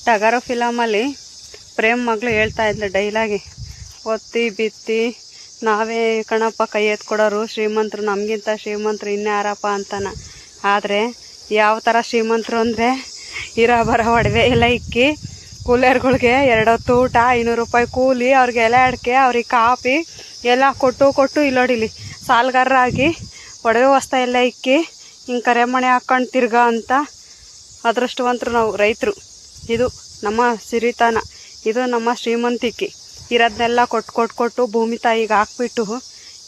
ಟಗರು ಫಿಲಮಲ್ಲಿ ಪ್ರೇಮ್ ಮಗಳು ಹೇಳ್ತಾ ಇದ್ಲು ಡೈಲಾಗಿ, ಒತ್ತಿ ಬಿತ್ತಿ ನಾವೇ ಕಣಪ್ಪ ಕೈ ಎತ್ಕೊಡೋರು, ಶ್ರೀಮಂತರು ನಮಗಿಂತ ಶ್ರೀಮಂತರು ಇನ್ಯಾರಪ್ಪ ಅಂತಾನ. ಆದರೆ ಯಾವ ಥರ ಶ್ರೀಮಂತರು ಅಂದರೆ ಇರೋ ಬರೋ ಒಡವೆ ಎಲ್ಲ ಇಕ್ಕಿ ಕೂಲಿಯರ್ಗಳಿಗೆ 2 ಹೊತ್ತು ಊಟ, 500 ರೂಪಾಯಿ ಕೂಲಿ, ಅವ್ರಿಗೆ ಎಲೆ ಅಡಿಕೆ, ಅವ್ರಿಗೆ ಕಾಫಿ ಎಲ್ಲ ಕೊಟ್ಟು ಇಲ್ಲೋಡಿಲಿ ಸಾಲಗಾರರಾಗಿ ಒಡವೆ ವಸ್ತು ಎಲ್ಲ ಇಕ್ಕಿ ಹಿಂಗೆ ಕರೆಮಣೆ ಹಾಕ್ಕೊಂಡು ತಿರ್ಗಾ ಅಂತ ಅದೃಷ್ಟವಂತರು ನಾವು ರೈತರು. ಇದು ನಮ್ಮ ಸಿರಿತನ, ಇದು ನಮ್ಮ ಶ್ರೀಮಂತಿಕೆ. ಇರೋದನ್ನೆಲ್ಲ ಕೊಟ್ಟು ಭೂಮಿ ತಾಯಿಗೆ ಹಾಕ್ಬಿಟ್ಟು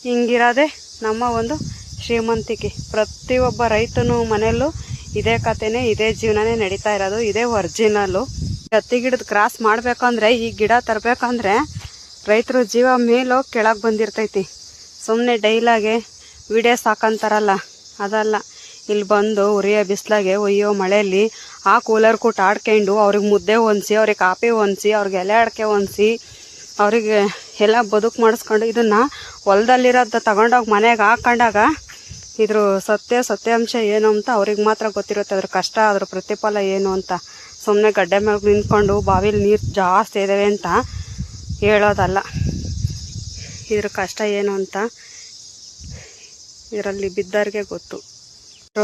ಹಿಂಗಿರೋದೇ ನಮ್ಮ ಒಂದು ಶ್ರೀಮಂತಿಕೆ. ಪ್ರತಿಯೊಬ್ಬ ರೈತನು ಮನೆಯಲ್ಲೂ ಇದೇ ಕಥೆನೇ, ಇದೇ ಜೀವನನೇ ನಡೀತಾ ಇರೋದು, ಇದೇ ಒರ್ಜಿನಲ್ಲು. ಹತ್ತಿ ಗಿಡದ ಕ್ರಾಸ್ ಮಾಡಬೇಕಂದ್ರೆ, ಈ ಗಿಡ ತರಬೇಕಂದ್ರೆ ರೈತರು ಜೀವ ಮೇಲೋ ಕೆಳಗೆ ಬಂದಿರ್ತೈತಿ. ಸುಮ್ಮನೆ ಡೈಲಾಗೆ ವಿಡಿಯೋಸ್ ಹಾಕಂತಾರಲ್ಲ ಅದಲ್ಲ. ಇಲ್ಲಿ ಬಂದು ಉರಿಯೋ ಬಿಸಿಲಾಗೆ ಒಯ್ಯೋ ಮಳೆಯಲ್ಲಿ ಆ ಕೂಲರ್ ಕೂಟ ಆಡ್ಕೊಂಡು ಅವ್ರಿಗೆ ಮುದ್ದೆ ಹೊಂದಿಸಿ, ಅವ್ರಿಗೆ ಕಾಫಿ ಹೊಂದಿಸಿ, ಅವ್ರಿಗೆ ಎಲೆ ಅಡಿಕೆ ಹೊಂದಿಸಿ, ಅವರಿಗೆ ಎಲ್ಲ ಬದುಕು ಮಾಡಿಸ್ಕೊಂಡು ಇದನ್ನು ಹೊಲದಲ್ಲಿರೋದು ತಗೊಂಡೋಗಿ ಮನೆಗೆ ಹಾಕೊಂಡಾಗ ಇದ್ರ ಸತ್ಯಾಂಶ ಏನು ಅಂತ ಅವ್ರಿಗೆ ಮಾತ್ರ ಗೊತ್ತಿರುತ್ತೆ. ಅದ್ರ ಕಷ್ಟ, ಅದ್ರ ಪ್ರತಿಫಲ ಏನು ಅಂತ. ಸುಮ್ಮನೆ ಗಡ್ಡೆ ಮೇಲೆ ನಿಂತ್ಕೊಂಡು ಬಾವಿಲಿ ನೀರು ಜಾಸ್ತಿ ಇದ್ದಾವೆ ಅಂತ ಹೇಳೋದಲ್ಲ. ಇದ್ರ ಕಷ್ಟ ಏನು ಅಂತ ಇದರಲ್ಲಿ ಬಿದ್ದವ್ರಿಗೆ ಗೊತ್ತು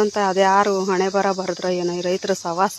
ಅಂತ. ಅದ್ಯಾರು ಹಣೆ ಬರ ಬರೆದ್ರೋ ಏನೋ ಈ ರೈತರ ಸವಾಸ.